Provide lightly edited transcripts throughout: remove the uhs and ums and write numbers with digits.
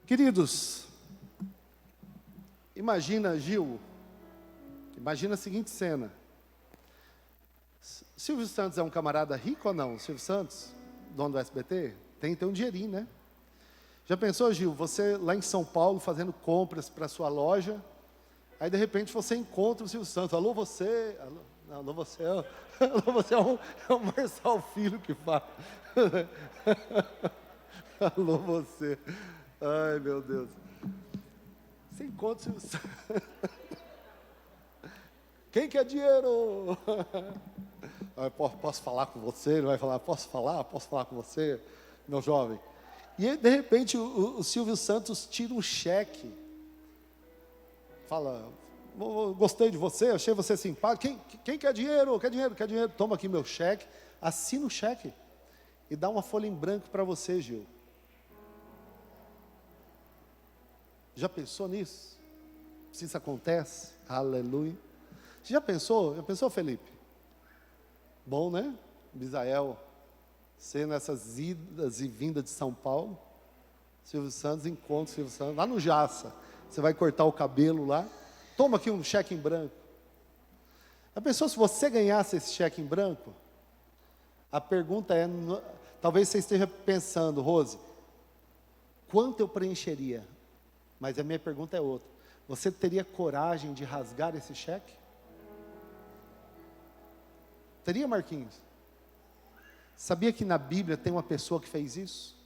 Queridos, imagina, Gil, imagina a seguinte cena. Silvio Santos é um camarada rico ou não? Silvio Santos, dono do SBT? Tem um dinheirinho, né? Já pensou, Gil, você lá em São Paulo fazendo compras para sua loja, aí de repente você encontra o Silvio Santos. Alô, você? Alô, você? Alô, você é o Marçal Filho que fala. Alô, você. Ai, meu Deus. Você encontra o Silvio Santos. Quem quer dinheiro? Posso falar com você? Ele vai falar, posso falar com você, meu jovem? E aí, de repente, o Silvio Santos tira um cheque. Fala, gostei de você, achei você simpático. Quem quer dinheiro? Quer dinheiro? Quer dinheiro? Toma aqui meu cheque. Assina o cheque. E dá uma folha em branco para você, Gil. Já pensou nisso? Se isso acontece? Aleluia. Você já pensou? Já pensou, Felipe? Bom, né? Bisael, ser nessas idas e vindas de São Paulo. Silvio Santos, encontra o Silvio Santos, lá no Jaça. Você vai cortar o cabelo lá. Toma aqui um cheque em branco. Já pensou se você ganhasse esse cheque em branco? A pergunta é, talvez você esteja pensando, Rose, quanto eu preencheria? Mas a minha pergunta é outra. Você teria coragem de rasgar esse cheque? Teria, Marquinhos? Sabia que na Bíblia tem uma pessoa que fez isso?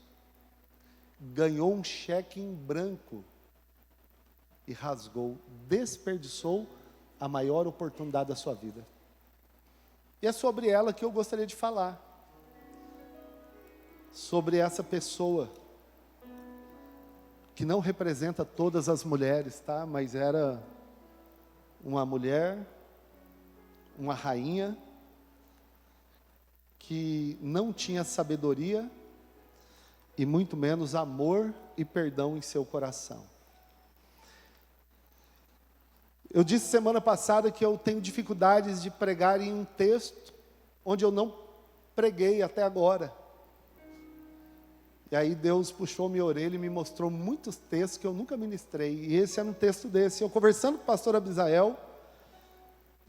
Ganhou um cheque em branco e rasgou, desperdiçou a maior oportunidade da sua vida. E é sobre ela que eu gostaria de falar. Sobre essa pessoa que não representa todas as mulheres, tá? Mas era uma mulher, uma rainha, que não tinha sabedoria e muito menos amor e perdão em seu coração. Eu disse semana passada que eu tenho dificuldades de pregar em um texto onde eu não preguei até agora. E aí Deus puxou minha orelha e me mostrou muitos textos que eu nunca ministrei. E esse era um texto desse. Eu conversando com o pastor Abisael,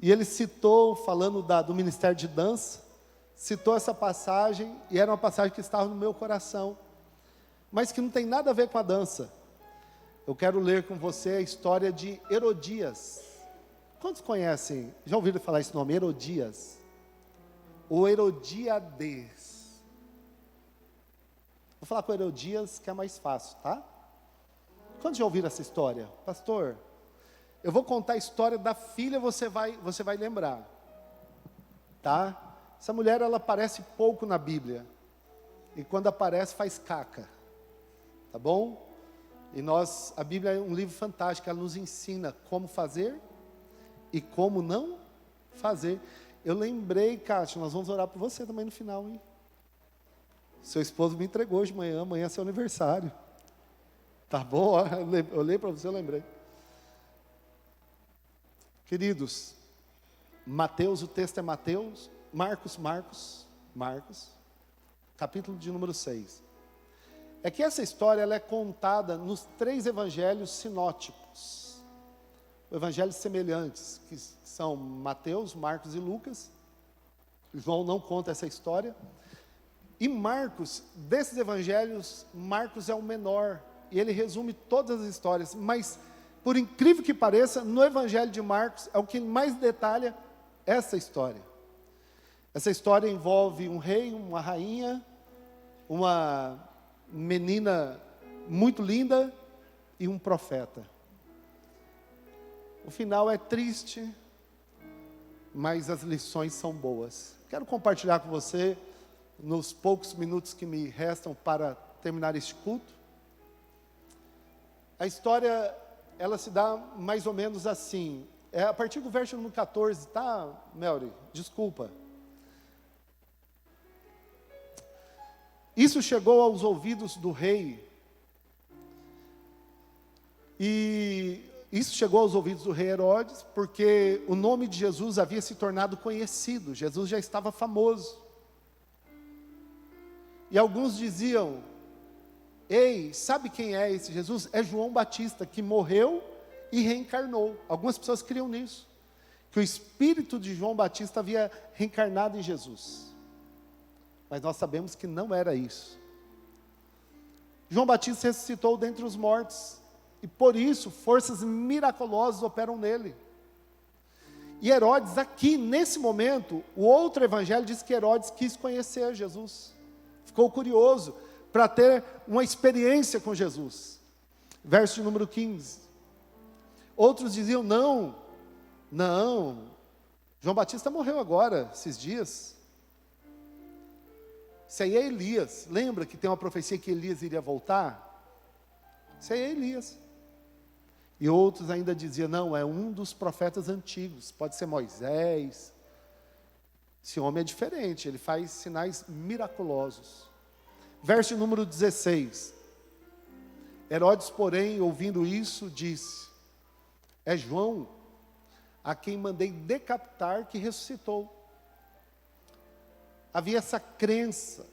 e ele citou, falando do ministério de dança, citou essa passagem, e era uma passagem que estava no meu coração, mas que não tem nada a ver com a dança. Eu quero ler com você a história de Herodias. Quantos conhecem, já ouviram falar esse nome, Herodias? Ou Herodíades. Vou falar com Herodias, que é mais fácil, tá? Quantos já ouviram essa história? Pastor, eu vou contar a história da filha, você vai lembrar, tá? Essa mulher, ela aparece pouco na Bíblia. E quando aparece, faz caca. Tá bom? E a Bíblia é um livro fantástico. Ela nos ensina como fazer e como não fazer. Eu lembrei, Cátia, nós vamos orar por você também no final, hein? Seu esposo me entregou hoje de manhã. Amanhã é seu aniversário. Tá bom? Eu olhei para você, eu lembrei. Queridos, Mateus, o texto é Mateus. Marcos, capítulo de número 6. É que essa história ela é contada nos 3 evangelhos sinóticos. Evangelhos semelhantes, que são Mateus, Marcos e Lucas. João não conta essa história. E Marcos, desses evangelhos, Marcos é o menor. E ele resume todas as histórias. Mas, por incrível que pareça, no evangelho de Marcos é o que mais detalha essa história. Essa história envolve um rei, uma rainha, uma menina muito linda e um profeta. O final é triste, mas as lições são boas. Quero compartilhar com você, nos poucos minutos que me restam para terminar este culto. A história, ela se dá mais ou menos assim. É a partir do verso número 14, tá, Melry? Desculpa. Isso chegou aos ouvidos do rei, e isso chegou aos ouvidos do rei Herodes, porque o nome de Jesus havia se tornado conhecido, Jesus já estava famoso. E alguns diziam, ei, sabe quem é esse Jesus? É João Batista, que morreu e reencarnou. Algumas pessoas criam nisso, que o espírito de João Batista havia reencarnado em Jesus. Mas nós sabemos que não era isso. João Batista ressuscitou dentre os mortos, e por isso forças miraculosas operam nele. E Herodes aqui, nesse momento, o outro evangelho diz que Herodes quis conhecer Jesus. Ficou curioso para ter uma experiência com Jesus. Verso de número 15. Outros diziam, não, João Batista morreu agora, esses dias. Isso aí é Elias. Lembra que tem uma profecia que Elias iria voltar? Isso aí é Elias. E outros ainda diziam, não, é um dos profetas antigos, pode ser Moisés. Esse homem é diferente, ele faz sinais miraculosos. Verso número 16. Herodes, porém, ouvindo isso, disse, é João, a quem mandei decapitar, que ressuscitou. Havia essa crença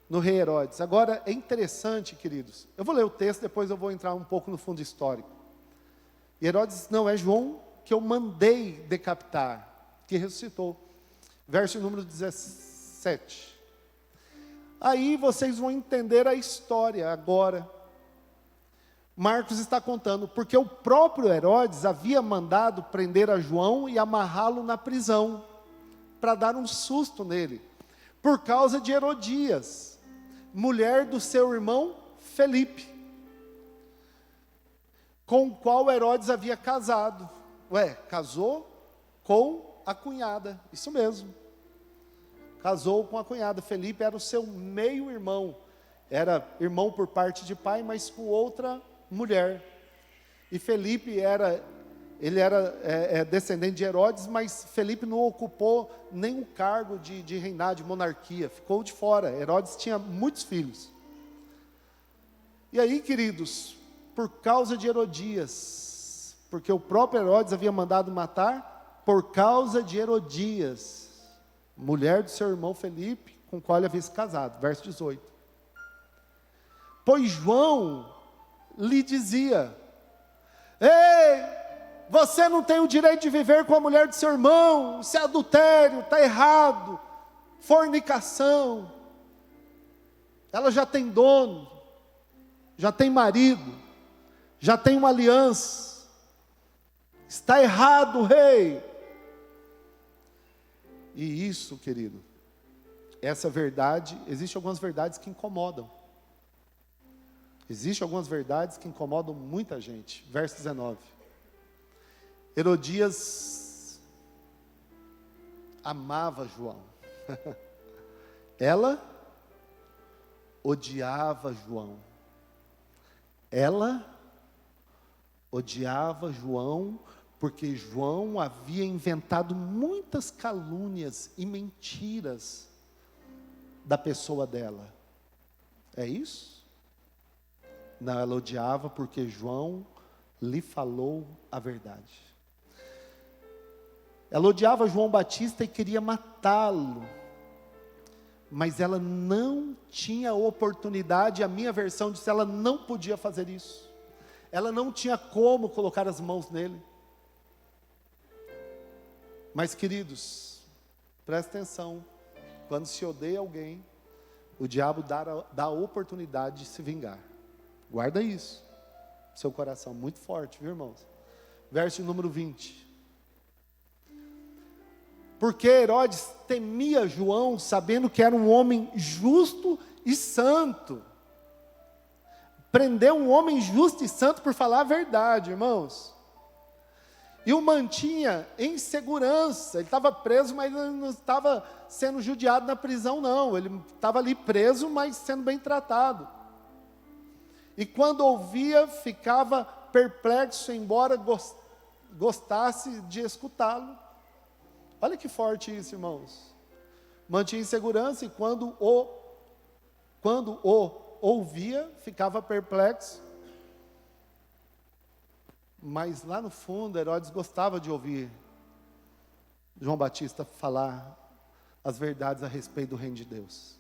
no rei Herodes. Agora, é interessante, queridos, eu vou ler o texto, depois eu vou entrar um pouco no fundo histórico. E Herodes, não, é João que eu mandei decapitar, que ressuscitou. Verso número 17. Aí vocês vão entender a história agora. Marcos está contando, porque o próprio Herodes havia mandado prender a João e amarrá-lo na prisão, para dar um susto nele, por causa de Herodias, mulher do seu irmão Felipe, com o qual Herodes havia casado. Casou com a cunhada, isso mesmo. Casou com a cunhada. Felipe era o seu meio-irmão. Era irmão por parte de pai, mas com outra mulher. E Felipe era descendente de Herodes, mas Felipe não ocupou nem o cargo de reinar, de monarquia. Ficou de fora. Herodes tinha muitos filhos. E aí, queridos, por causa de Herodias, porque o próprio Herodes havia mandado matar, por causa de Herodias, mulher do seu irmão Felipe, com o qual ele havia se casado. Verso 18. Pois João lhe dizia, ei, você não tem o direito de viver com a mulher do seu irmão, isso é adultério, está errado, fornicação, ela já tem dono, já tem marido, já tem uma aliança, está errado, rei. E isso, querido, essa verdade, existem algumas verdades que incomodam. Existem algumas verdades que incomodam muita gente. Verso 19. Herodias amava João. Ela odiava João. Ela odiava João porque João havia inventado muitas calúnias e mentiras da pessoa dela. É isso? Não, ela odiava porque João lhe falou a verdade. Ela odiava João Batista e queria matá-lo. Mas ela não tinha oportunidade, a minha versão diz que ela não podia fazer isso. Ela não tinha como colocar as mãos nele. Mas, queridos, presta atenção, quando se odeia alguém, o diabo dá a oportunidade de se vingar. Guarda isso, seu coração, muito forte, viu, irmãos? Verso número 20. Porque Herodes temia João, sabendo que era um homem justo e santo. Prendeu um homem justo e santo por falar a verdade, irmãos. E o mantinha em segurança. Ele estava preso, mas ele não estava sendo judiado na prisão, não. Ele estava ali preso, mas sendo bem tratado. E quando ouvia, ficava perplexo, embora gostasse de escutá-lo. Olha que forte isso, irmãos. Mantinha em segurança e quando o ouvia, ficava perplexo. Mas lá no fundo, Herodes gostava de ouvir João Batista falar as verdades a respeito do reino de Deus.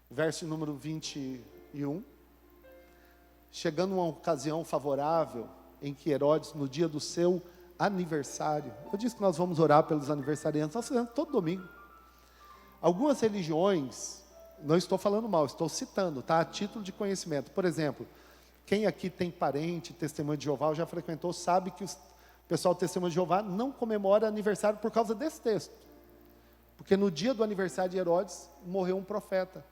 Verso número 21. 31, chegando uma ocasião favorável em que Herodes, no dia do seu aniversário, eu disse que nós vamos orar pelos aniversariantes, nós fazemos todo domingo. Algumas religiões, não estou falando mal, estou citando, tá? A título de conhecimento. Por exemplo, quem aqui tem parente, testemunho de Jeová, ou já frequentou, sabe que o pessoal do testemunho de Jeová não comemora aniversário por causa desse texto. Porque no dia do aniversário de Herodes, morreu um profeta.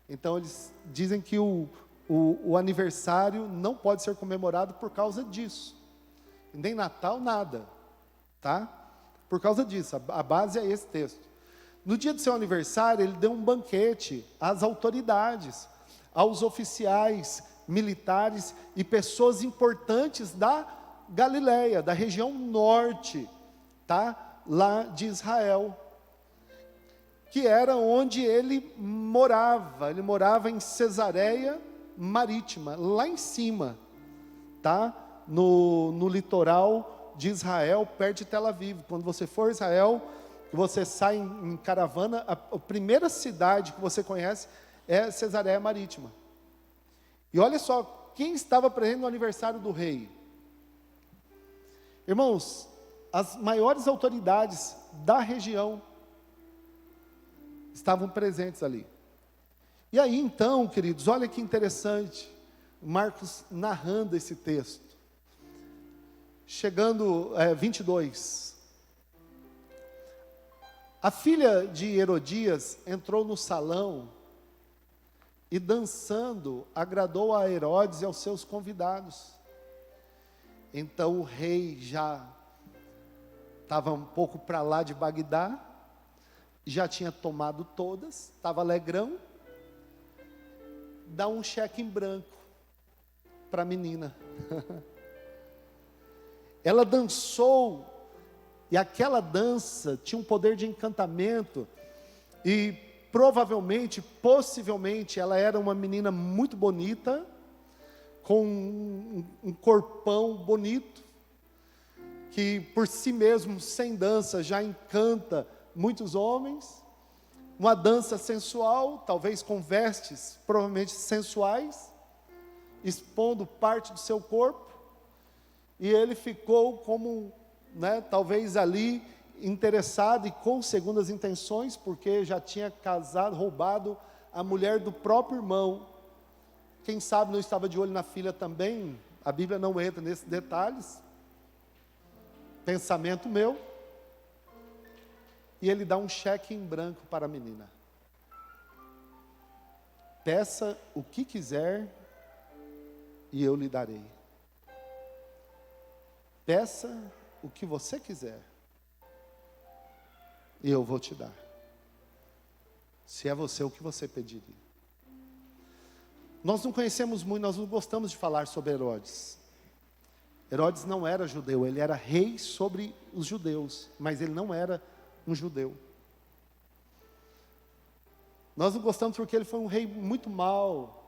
Então eles dizem que o aniversário não pode ser comemorado por causa disso. Nem Natal, nada. Tá? Por causa disso, a base é esse texto. No dia do seu aniversário, ele deu um banquete às autoridades, aos oficiais, militares e pessoas importantes da Galileia, da região norte, tá? Lá de Israel, que era onde ele morava em Cesareia Marítima, lá em cima, tá? No litoral de Israel, perto de Tel Aviv. Quando você for a Israel, você sai em caravana, a primeira cidade que você conhece é Cesareia Marítima. E olha só, quem estava presente no aniversário do rei? Irmãos, as maiores autoridades da região estavam presentes ali. E aí então, queridos, olha que interessante, Marcos narrando esse texto. Chegando, 22. A filha de Herodias entrou no salão e dançando agradou a Herodes e aos seus convidados. Então o rei já estava um pouco para lá de Bagdá, já tinha tomado todas, estava alegrão, dá um cheque em branco para a menina. Ela dançou, e aquela dança tinha um poder de encantamento, e provavelmente, possivelmente, ela era uma menina muito bonita, com um corpão bonito, que por si mesmo, sem dança, já encanta muitos homens. Uma dança sensual, talvez com vestes, provavelmente sensuais, expondo parte do seu corpo, e ele ficou como, talvez ali, interessado e com segundas intenções, porque já tinha casado, roubado a mulher do próprio irmão. Quem sabe não estava de olho na filha também, a Bíblia não entra nesses detalhes, pensamento meu, e ele dá um cheque em branco para a menina. Peça o que quiser e eu lhe darei. Peça o que você quiser e eu vou te dar. Se é você o que você pediria. Nós não conhecemos muito, nós não gostamos de falar sobre Herodes. Herodes não era judeu, ele era rei sobre os judeus, mas ele não era um judeu. Nós não gostamos porque ele foi um rei muito mau,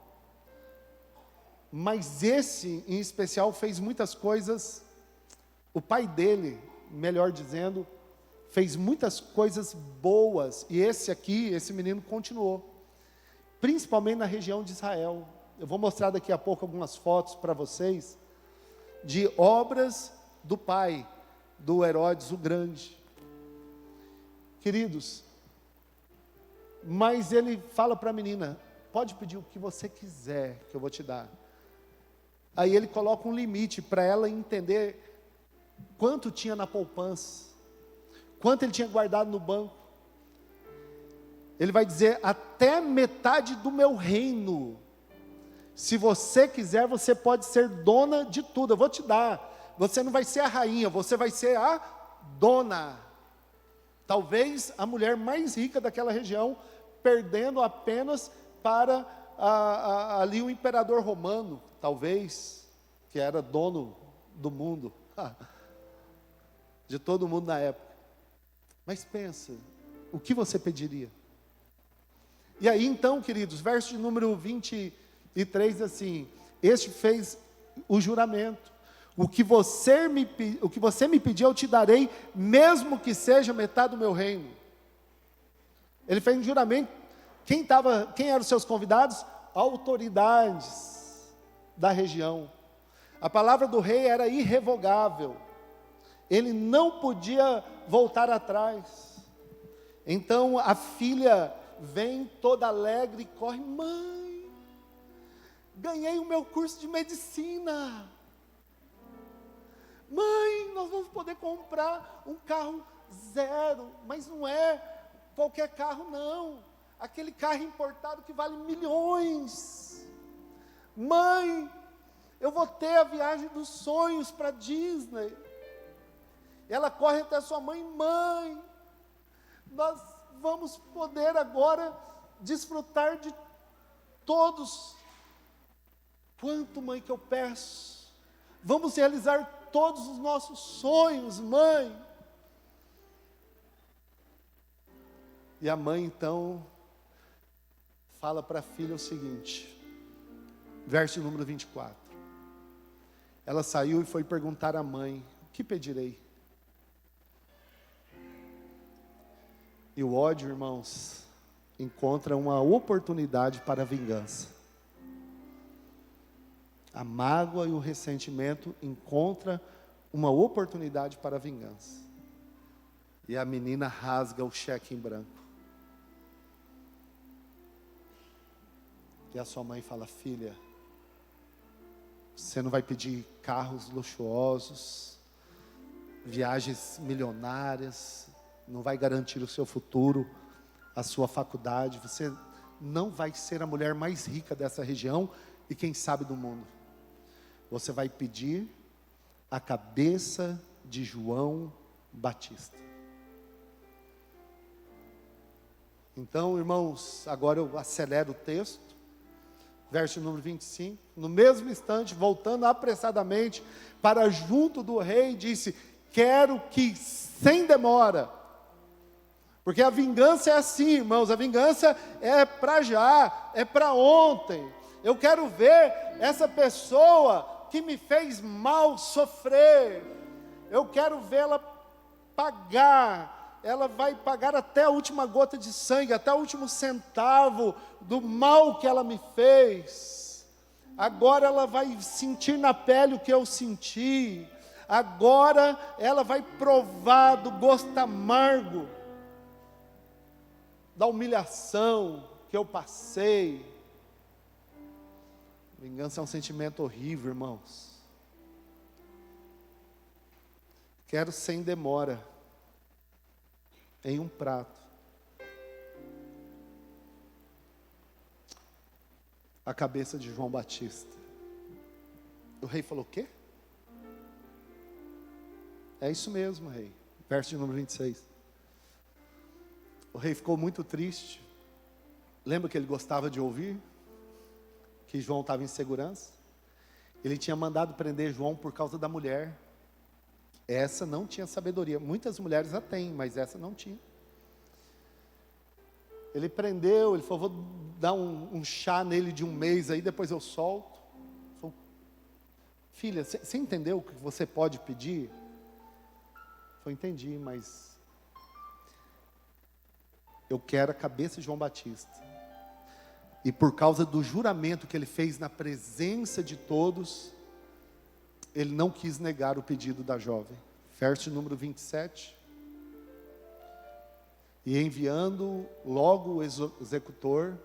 mas esse em especial fez muitas coisas. O pai dele, melhor dizendo, fez muitas coisas boas, e esse menino continuou, principalmente na região de Israel. Eu vou mostrar daqui a pouco algumas fotos para vocês, de obras do pai, do Herodes o Grande. Queridos, mas ele fala para a menina, pode pedir o que você quiser, que eu vou te dar. Aí ele coloca um limite para ela entender quanto tinha na poupança, quanto ele tinha guardado no banco. Ele vai dizer, até metade do meu reino. Se você quiser, você pode ser dona de tudo, eu vou te dar. Você não vai ser a rainha, você vai ser a dona. Talvez a mulher mais rica daquela região, perdendo apenas para ali o imperador romano, talvez, que era dono do mundo, de todo mundo na época. Mas pensa, o que você pediria? E aí então, queridos, verso de número 23, assim, este fez o juramento, o que você me pedir eu te darei, mesmo que seja metade do meu reino. Ele fez um juramento. Quem eram os seus convidados? autoridades da região. A palavra do rei era irrevogável. Ele não podia voltar atrás. Então a filha vem toda alegre e corre: mãe, ganhei o meu curso de medicina. Mãe, nós vamos poder comprar um carro zero, mas não é qualquer carro não, aquele carro importado que vale milhões. Mãe, eu vou ter a viagem dos sonhos para Disney. Ela corre até a sua mãe: mãe, nós vamos poder agora desfrutar de todos. Quanto, mãe, que eu peço? Vamos realizar todos os nossos sonhos, mãe. E a mãe então fala para a filha o seguinte, verso número 24. Ela saiu e foi perguntar à mãe: o que pedirei? E o ódio, irmãos, encontra uma oportunidade para a vingança. A mágoa e o ressentimento encontram uma oportunidade para a vingança. E a menina rasga o cheque em branco. E a sua mãe fala: filha, você não vai pedir carros luxuosos, viagens milionárias, não vai garantir o seu futuro, a sua faculdade, você não vai ser a mulher mais rica dessa região e quem sabe do mundo. Você vai pedir a cabeça de João Batista. Então, irmãos, agora eu acelero o texto, verso número 25, no mesmo instante, voltando apressadamente para junto do rei, disse: quero que sem demora, porque a vingança é assim, irmãos, a vingança é para já, é para ontem. Eu quero ver essa pessoa que me fez mal sofrer, eu quero vê-la pagar. Ela vai pagar até a última gota de sangue, até o último centavo do mal que ela me fez. Agora ela vai sentir na pele o que eu senti. Agora ela vai provar do gosto amargo da humilhação que eu passei. Vingança é um sentimento horrível, irmãos. Quero sem demora, em um prato, a cabeça de João Batista. O rei falou: o quê? É isso mesmo, rei. Verso de número 26. O rei ficou muito triste. Lembra que ele gostava de ouvir? Que João estava em segurança. Ele tinha mandado prender João por causa da mulher. Essa não tinha sabedoria. Muitas mulheres a têm, mas essa não tinha. Ele prendeu, ele falou: vou dar um chá nele de 1 mês aí, depois eu solto. Falou: filha, você entendeu o que você pode pedir? Eu entendi, mas eu quero a cabeça de João Batista. E por causa do juramento que ele fez na presença de todos, ele não quis negar o pedido da jovem. Verso número 27. E enviando logo o executor,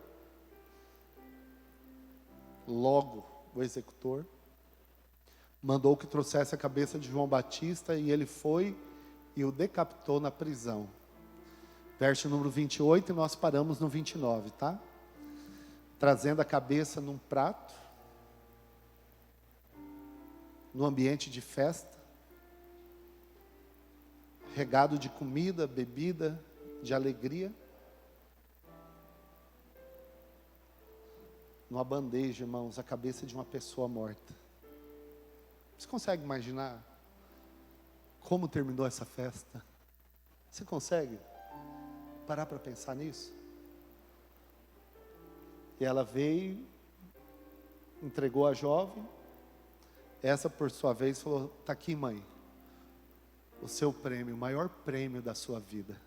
mandou que trouxesse a cabeça de João Batista, e ele foi e o decapitou na prisão. Verso número 28, e nós paramos no 29, tá? Trazendo a cabeça num prato, no ambiente de festa, regado de comida, bebida, de alegria, numa bandeja, irmãos, a cabeça de uma pessoa morta. Você consegue imaginar como terminou essa festa? Você consegue parar para pensar nisso? E ela veio, entregou a jovem. Essa, por sua vez, falou: está aqui, mãe, o seu prêmio, o maior prêmio da sua vida.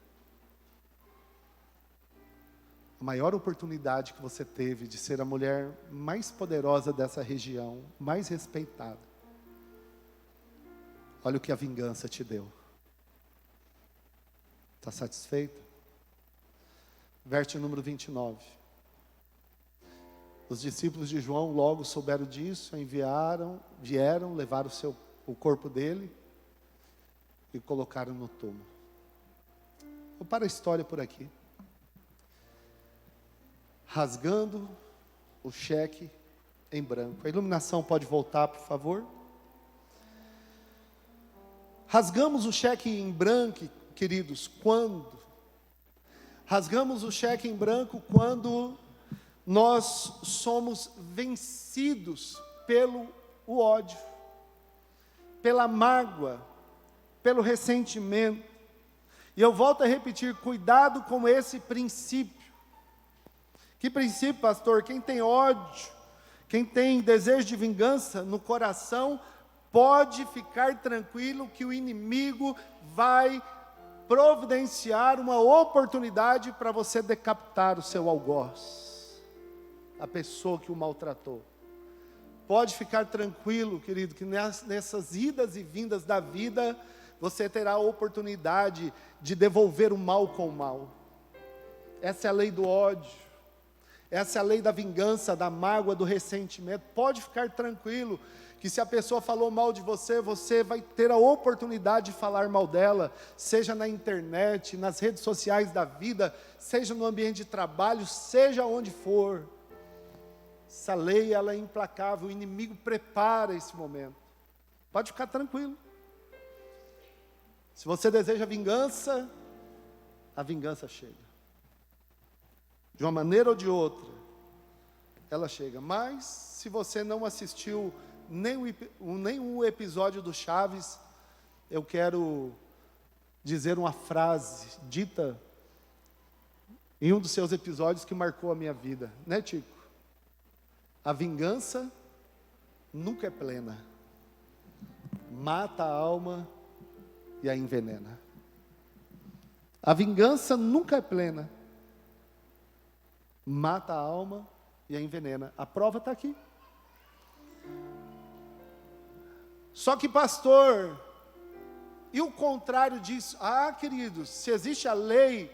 a maior oportunidade que você teve de ser a mulher mais poderosa dessa região, mais respeitada. Olha o que a vingança te deu. Está satisfeito? Verso número 29. Os discípulos de João logo souberam disso, vieram, levaram o corpo dele e colocaram no túmulo. Vou parar a história por aqui. Rasgando o cheque em branco. A iluminação pode voltar, por favor? Rasgamos o cheque em branco, queridos, quando? Rasgamos o cheque em branco quando nós somos vencidos pelo ódio, pela mágoa, pelo ressentimento. E eu volto a repetir, cuidado com esse princípio. Que princípio, pastor? Quem tem ódio, quem tem desejo de vingança no coração, pode ficar tranquilo que o inimigo vai providenciar uma oportunidade para você decapitar o seu algoz, a pessoa que o maltratou. Pode ficar tranquilo, querido, que nessas idas e vindas da vida, você terá a oportunidade de devolver o mal com o mal. Essa é a lei do ódio. Essa é a lei da vingança, da mágoa, do ressentimento. Pode ficar tranquilo que se a pessoa falou mal de você, você vai ter a oportunidade de falar mal dela, seja na internet, nas redes sociais da vida, seja no ambiente de trabalho, seja onde for. Essa lei, ela é implacável, o inimigo prepara esse momento. Pode ficar tranquilo. Se você deseja vingança, a vingança chega. De uma maneira ou de outra, ela chega. Mas, se você não assistiu nenhum episódio do Chaves, eu quero dizer uma frase dita em um dos seus episódios que marcou a minha vida. Né, Tico? A vingança nunca é plena. Mata a alma e a envenena. A vingança nunca é plena. Mata a alma e a envenena. A prova está aqui. Só que, pastor, e o contrário disso? Ah, queridos, se existe a lei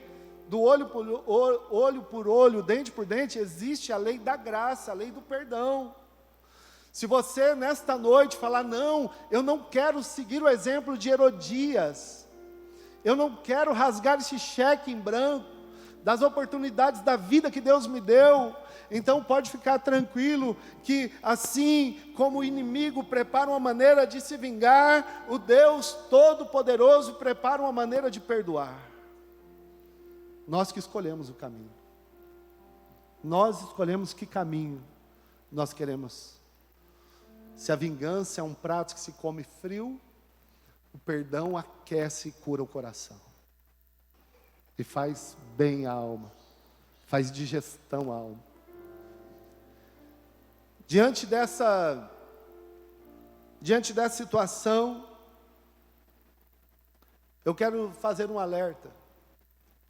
do olho por olho, dente por dente, existe a lei da graça, a lei do perdão. Se você nesta noite falar, não, eu não quero seguir o exemplo de Herodias, eu não quero rasgar esse cheque em branco, das oportunidades da vida que Deus me deu, então pode ficar tranquilo que assim como o inimigo prepara uma maneira de se vingar, o Deus Todo-Poderoso prepara uma maneira de perdoar. Nós que escolhemos o caminho. Nós escolhemos que caminho nós queremos. Se a vingança é um prato que se come frio, o perdão aquece e cura o coração. E faz bem à alma, faz digestão à alma. Diante dessa situação, eu quero fazer um alerta.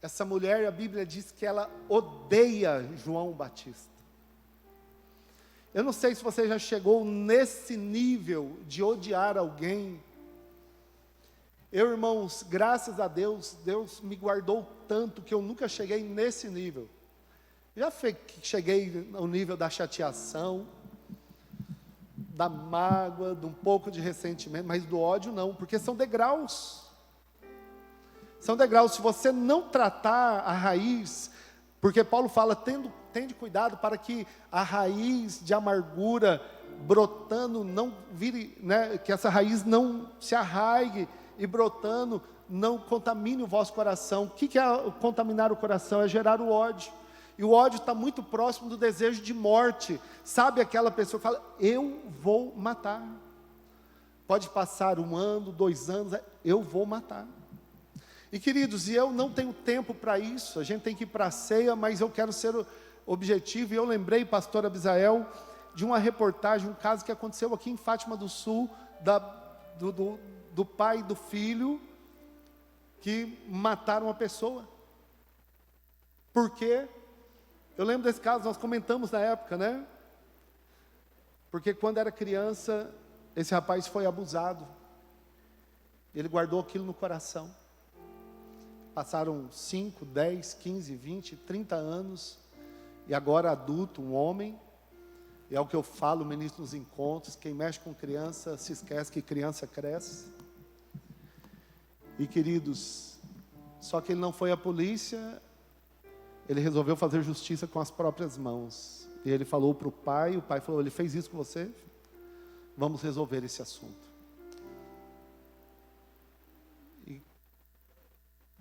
Essa mulher, a Bíblia diz que ela odeia João Batista. Eu não sei se você já chegou nesse nível de odiar alguém. Eu, irmãos, graças a Deus, Deus me guardou tanto que eu nunca cheguei nesse nível. Já cheguei ao nível da chateação, da mágoa, de um pouco de ressentimento, mas do ódio não, porque são degraus. São degraus. Se você não tratar a raiz, porque Paulo fala, tende cuidado para que a raiz de amargura brotando não vire, né, que essa raiz não se arraigue e brotando não contamine o vosso coração. O que é contaminar o coração? É gerar o ódio. E o ódio está muito próximo do desejo de morte. Sabe aquela pessoa que fala, eu vou matar. Pode passar 1 ano, 2 anos, eu vou matar. E queridos, e eu não tenho tempo para isso, a gente tem que ir para a ceia, mas eu quero ser objetivo. E eu lembrei, pastor Abisael, de uma reportagem, um caso que aconteceu aqui em Fátima do Sul, do pai e do filho, que mataram uma pessoa. Por quê? Eu lembro desse caso, nós comentamos na época, né? Porque quando era criança, esse rapaz foi abusado. Ele guardou aquilo no coração. Passaram 5, 10, 15, 20, 30 anos. E agora adulto, um homem. E é o que eu falo, ministro, nos encontros. Quem mexe com criança, se esquece que criança cresce. E queridos, só que ele não foi à polícia. Ele resolveu fazer justiça com as próprias mãos. E ele falou para o pai falou, ele fez isso com você? Vamos resolver esse assunto. E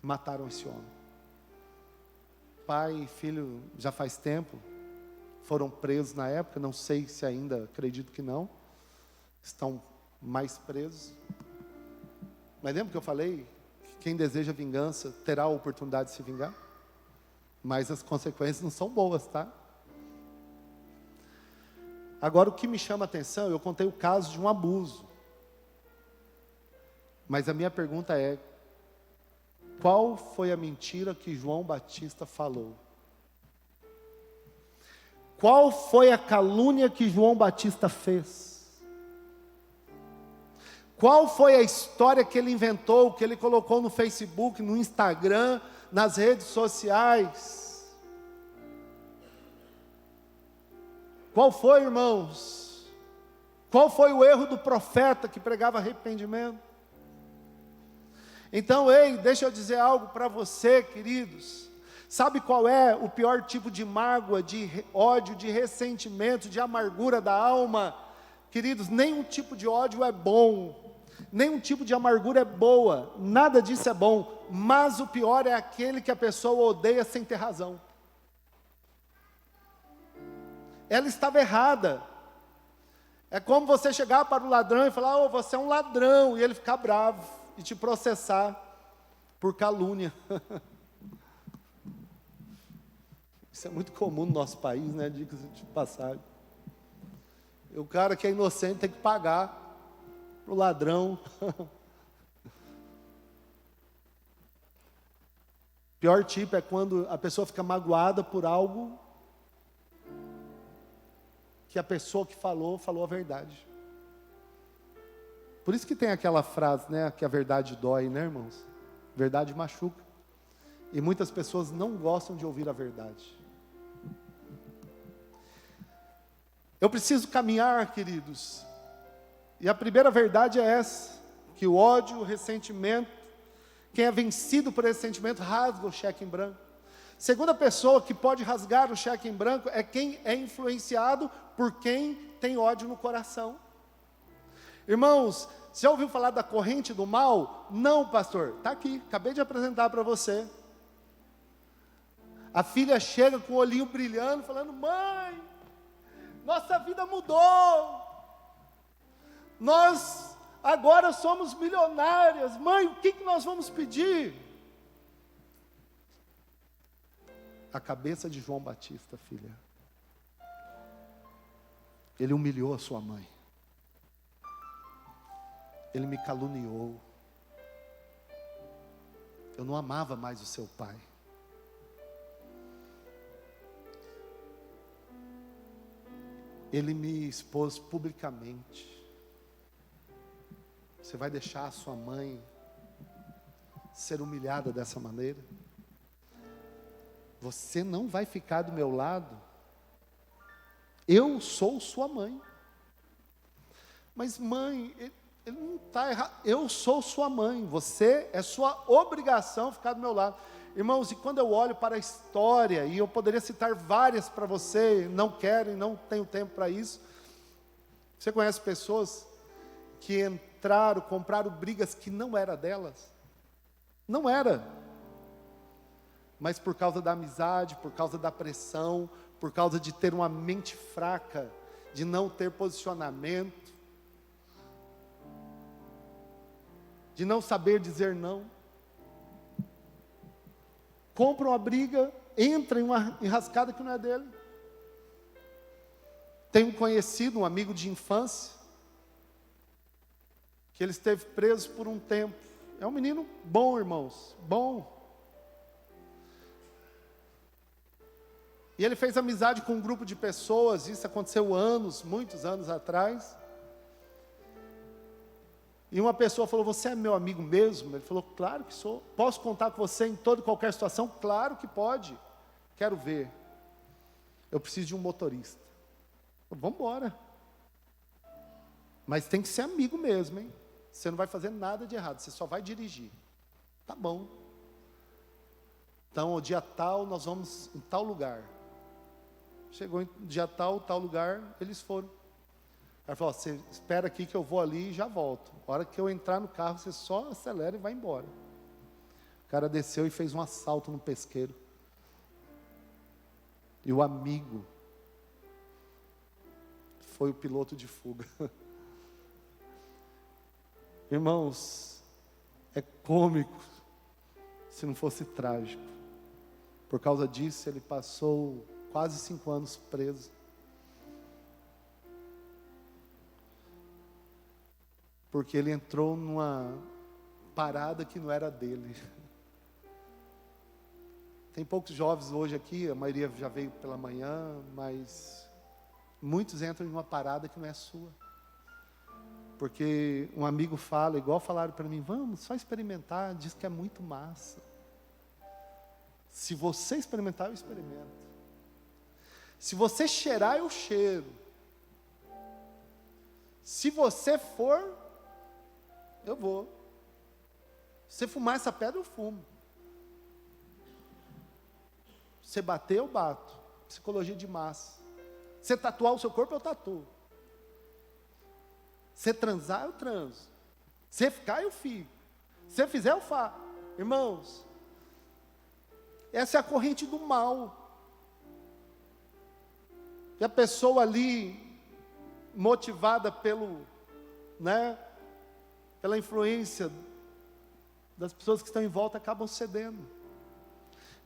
mataram esse homem. Pai e filho, já faz tempo, foram presos na época, não sei se ainda, acredito que não. Estão mais presos. Mas lembra que eu falei que quem deseja vingança terá a oportunidade de se vingar? Mas as consequências não são boas, tá? Agora, o que me chama a atenção, eu contei o caso de um abuso. Mas a minha pergunta é, qual foi a mentira que João Batista falou? Qual foi a calúnia que João Batista fez? Qual foi a história que ele inventou, que ele colocou no Facebook, no Instagram, nas redes sociais? Qual foi, irmãos? Qual foi o erro do profeta que pregava arrependimento? Então, ei, deixa eu dizer algo para você, queridos. Sabe qual é o pior tipo de mágoa, de ódio, de ressentimento, de amargura da alma? Queridos, nenhum tipo de ódio é bom, nenhum tipo de amargura é boa, nada disso é bom, mas o pior é aquele que a pessoa odeia sem ter razão. Ela estava errada. É como você chegar para o ladrão e falar, oh, você é um ladrão, e ele ficar bravo e te processar por calúnia. Isso é muito comum no nosso país, né? Dicas de passagem. E o cara que é inocente tem que pagar para o ladrão. Pior tipo é quando a pessoa fica magoada por algo que a pessoa que falou a verdade. Por isso que tem aquela frase, né, que a verdade dói, né, irmãos? Verdade machuca. E muitas pessoas não gostam de ouvir a verdade. Eu preciso caminhar, queridos. E a primeira verdade é essa, que o ódio, o ressentimento, quem é vencido por esse sentimento rasga o cheque em branco. Segunda pessoa que pode rasgar o cheque em branco é quem é influenciado por quem tem ódio no coração. Irmãos, você já ouviu falar da corrente do mal? Não, pastor, está aqui, acabei de apresentar para você. A filha chega com o olhinho brilhando, falando, mãe, nossa vida mudou. Nós agora somos milionárias. Mãe, o que nós vamos pedir? A cabeça de João Batista, filha. Ele humilhou a sua mãe. Ele me caluniou. Eu não amava mais o seu pai. Ele me expôs publicamente. Você vai deixar a sua mãe ser humilhada dessa maneira? Você não vai ficar do meu lado? Eu sou sua mãe. Mas mãe, ele não está errado. Eu sou sua mãe. Você, é sua obrigação ficar do meu lado. Irmãos, e quando eu olho para a história, e eu poderia citar várias para você, não quero e não tenho tempo para isso. Você conhece pessoas que entraram, compraram brigas que não era delas? Não era. Mas por causa da amizade, por causa da pressão, por causa de ter uma mente fraca, de não ter posicionamento, de não saber dizer não, compra uma briga, entra em uma enrascada que não é dele. Tem um conhecido, um amigo de infância, que ele esteve preso por um tempo. É um menino bom, irmãos, bom. E ele fez amizade com um grupo de pessoas, isso aconteceu muitos anos atrás. E uma pessoa falou: você é meu amigo mesmo? Ele falou: claro que sou. Posso contar com você em toda e qualquer situação? Claro que pode. Quero ver. Eu preciso de um motorista. Vamos embora. Mas tem que ser amigo mesmo, hein? Você não vai fazer nada de errado, você só vai dirigir. Tá bom. Então, o dia tal, nós vamos em tal lugar. Chegou em dia tal lugar, eles foram. Ela falou: você espera aqui que eu vou ali e já volto. A hora que eu entrar no carro, você só acelera e vai embora. O cara desceu e fez um assalto no pesqueiro. E o amigo foi o piloto de fuga. Irmãos, é cômico se não fosse trágico. Por causa disso, ele passou quase 5 anos preso. Porque ele entrou numa parada que não era dele. Tem poucos jovens hoje aqui, a maioria já veio pela manhã, mas muitos entram em uma parada que não é sua. Porque um amigo fala, igual falaram para mim: vamos, só experimentar, diz que é muito massa. Se você experimentar, eu experimento. Se você cheirar, eu cheiro. Se você for, eu vou. Se você fumar essa pedra, eu fumo. Se você bater, eu bato. Psicologia de massa. Se você tatuar o seu corpo, eu tatuo. Se você transar, eu transo. Se você ficar, eu fico. Se você fizer, eu faço. Irmãos, essa é a corrente do mal. E a pessoa ali, motivada pela influência das pessoas que estão em volta, acabam cedendo.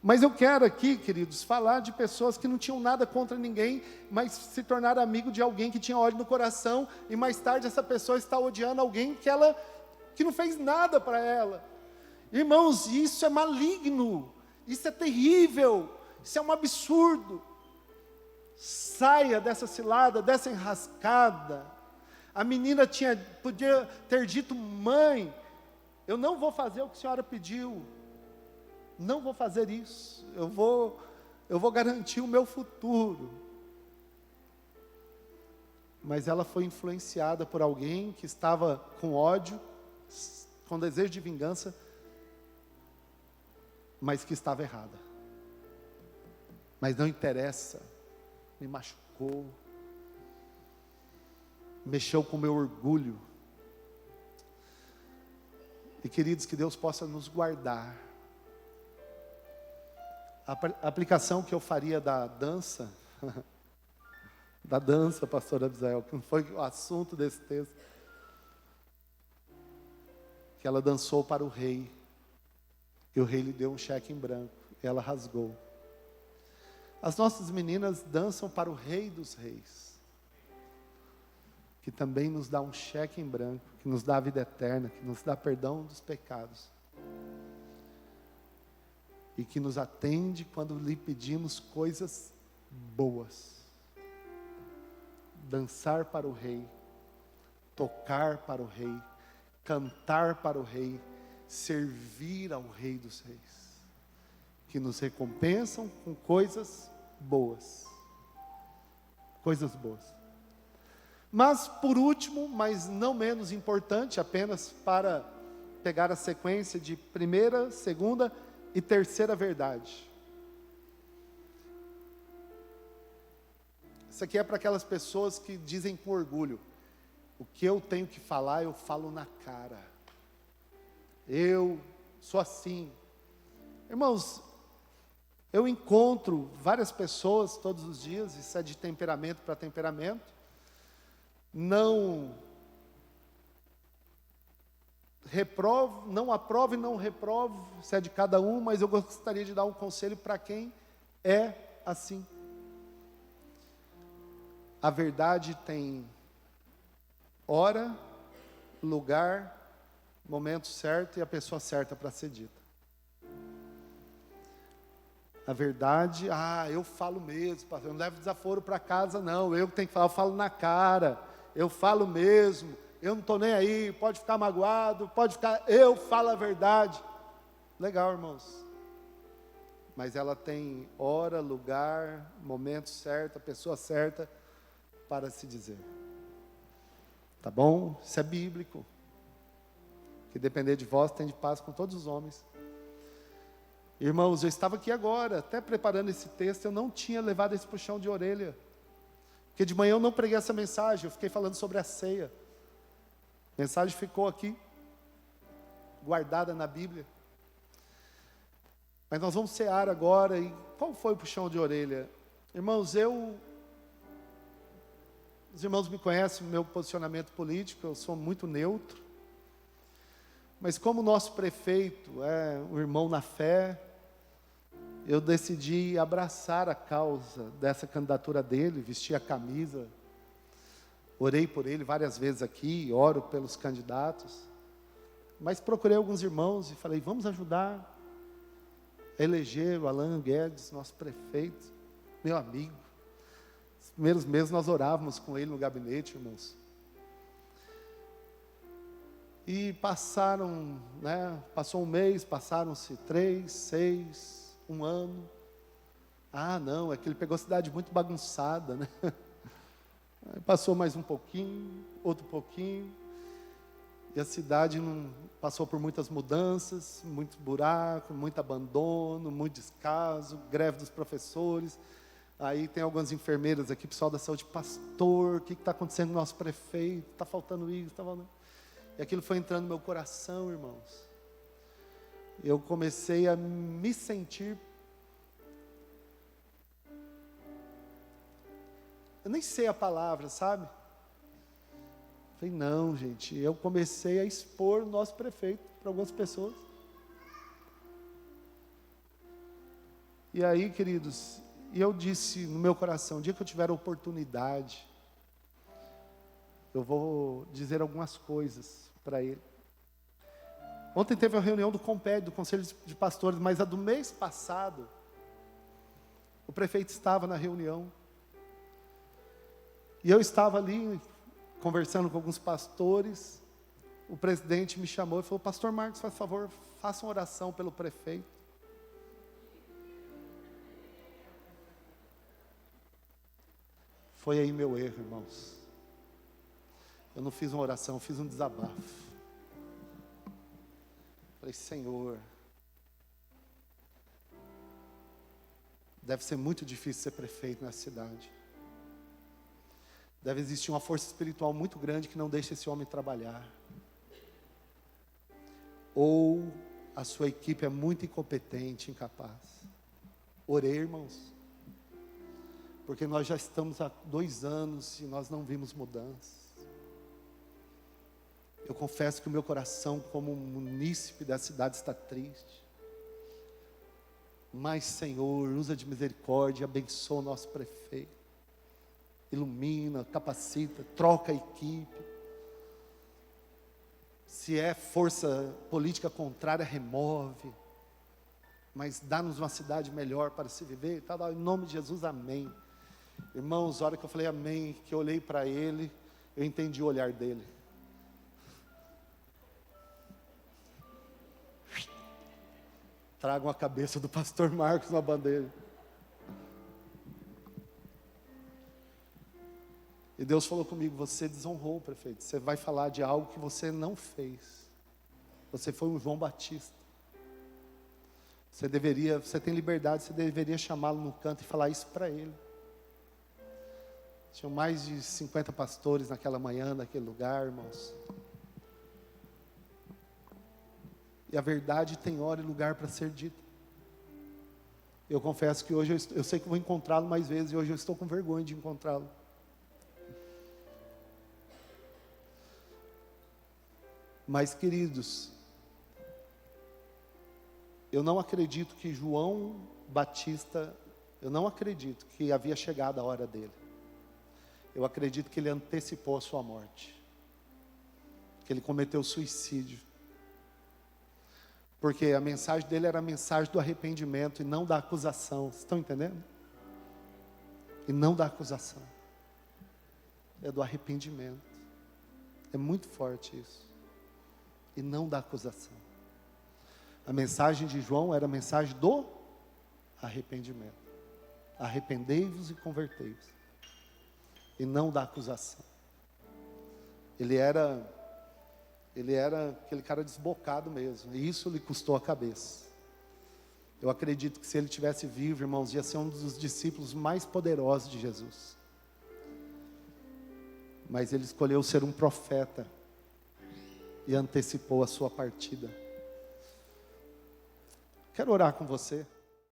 Mas eu quero aqui, queridos, falar de pessoas que não tinham nada contra ninguém, mas se tornaram amigo de alguém que tinha ódio no coração, e mais tarde essa pessoa está odiando alguém que não fez nada para ela. Irmãos, isso é maligno, isso é terrível, isso é um absurdo. Saia dessa cilada, dessa enrascada. A menina podia ter dito: mãe, eu não vou fazer o que a senhora pediu. Não vou fazer isso. Eu vou garantir o meu futuro. Mas ela foi influenciada por alguém que estava com ódio, com desejo de vingança, mas que estava errada. Mas não interessa. Me machucou. Mexeu com o meu orgulho. E queridos, que Deus possa nos guardar. A aplicação que eu faria da dança, pastor Abisael, que não foi o assunto desse texto, que ela dançou para o rei, e o rei lhe deu um cheque em branco, e ela rasgou. As nossas meninas dançam para o Rei dos Reis, que também nos dá um cheque em branco, que nos dá a vida eterna, que nos dá perdão dos pecados, e que nos atende quando lhe pedimos coisas boas. Dançar para o Rei, tocar para o Rei, cantar para o Rei, servir ao Rei dos Reis, que nos recompensam com coisas boas. Coisas boas. Mas, por último, mas não menos importante, apenas para pegar a sequência de primeira, segunda e terceira verdade. Isso aqui é para aquelas pessoas que dizem com orgulho: o que eu tenho que falar, eu falo na cara. Eu sou assim. Irmãos, eu encontro várias pessoas todos os dias, isso é de temperamento para temperamento. Não reprovo, não aprovo e não reprovo, isso é de cada um, mas eu gostaria de dar um conselho para quem é assim. A verdade tem hora, lugar, momento certo e a pessoa certa para ser dita. A verdade, eu falo mesmo, pastor, eu não levo desaforo para casa não, eu que tenho que falar, eu falo na cara, eu falo mesmo, eu não estou nem aí, pode ficar magoado, eu falo a verdade. Legal, irmãos. Mas ela tem hora, lugar, momento certo, a pessoa certa para se dizer. Tá bom? Isso é bíblico. Que depender de vós, tem de paz com todos os homens. Irmãos, eu estava aqui agora, até preparando esse texto, eu não tinha levado esse puxão de orelha. Porque de manhã eu não preguei essa mensagem, eu fiquei falando sobre a ceia. A mensagem ficou aqui, guardada na Bíblia. Mas nós vamos cear agora, e qual foi o puxão de orelha? Irmãos, os irmãos me conhecem, o meu posicionamento político, eu sou muito neutro. Mas como o nosso prefeito é um irmão na fé, eu decidi abraçar a causa dessa candidatura dele, vestir a camisa, orei por ele várias vezes aqui, oro pelos candidatos, mas procurei alguns irmãos e falei, vamos ajudar a eleger o Alan Guedes, nosso prefeito, meu amigo. Os primeiros meses nós orávamos com ele no gabinete, irmãos. E passou um mês, passaram-se 3, 6, 1 ano. Não, é que ele pegou a cidade muito bagunçada, né? Aí passou mais um pouquinho, outro pouquinho, e a cidade passou por muitas mudanças, muito buraco, muito abandono, muito descaso, greve dos professores. Aí tem algumas enfermeiras aqui, pessoal da saúde, pastor, o que está acontecendo com o nosso prefeito? Está faltando isso, está faltando... E aquilo foi entrando no meu coração, irmãos. Eu comecei a me sentir... Eu nem sei a palavra, sabe? Falei, não, gente. Eu comecei a expor o nosso prefeito para algumas pessoas. E aí, queridos, eu disse no meu coração, o dia que eu tiver a oportunidade, eu vou dizer algumas coisas para ele. Ontem teve a reunião do COMPED, do Conselho de Pastores, mas a do mês passado, o prefeito estava na reunião. E eu estava ali, conversando com alguns pastores. O presidente me chamou e falou, pastor Marcos, faz favor, faça uma oração pelo prefeito. Foi aí meu erro, irmãos. Eu não fiz uma oração, eu fiz um desabafo. Falei, Senhor, deve ser muito difícil ser prefeito nessa cidade. Deve existir uma força espiritual muito grande que não deixa esse homem trabalhar. Ou a sua equipe é muito incompetente, incapaz. Orei, irmãos. Porque nós já estamos há 2 anos e nós não vimos mudança. Eu confesso que o meu coração, como munícipe da cidade, está triste. Mas, Senhor, usa de misericórdia, abençoa o nosso prefeito. Ilumina, capacita, troca a equipe. Se é força política contrária, remove. Mas dá-nos uma cidade melhor para se viver. Em nome de Jesus, amém. Irmãos, a hora que eu falei amém, que eu olhei para ele, eu entendi o olhar dele. Tragam a cabeça do pastor Marcos na bandeira. E Deus falou comigo, você desonrou o prefeito. Você vai falar de algo que você não fez. Você foi um João Batista. Você tem liberdade, você deveria chamá-lo no canto e falar isso para ele. Tinham mais de 50 pastores naquela manhã, naquele lugar, irmãos. E a verdade tem hora e lugar para ser dita. Eu confesso que hoje eu sei que vou encontrá-lo mais vezes, e hoje eu estou com vergonha de encontrá-lo. Mas, queridos, eu não acredito que João Batista, eu não acredito que havia chegado a hora dele. Eu acredito que ele antecipou a sua morte. Que ele cometeu suicídio. Porque a mensagem dele era a mensagem do arrependimento e não da acusação. Vocês estão entendendo? E não da acusação. É do arrependimento. É muito forte isso. E não da acusação. A mensagem de João era a mensagem do arrependimento. Arrependei-vos e convertei-vos. E não da acusação. Ele era aquele cara desbocado mesmo. E isso lhe custou a cabeça. Eu acredito que se ele tivesse vivo, irmãos, ia ser um dos discípulos mais poderosos de Jesus. Mas ele escolheu ser um profeta. E antecipou a sua partida. Quero orar com você.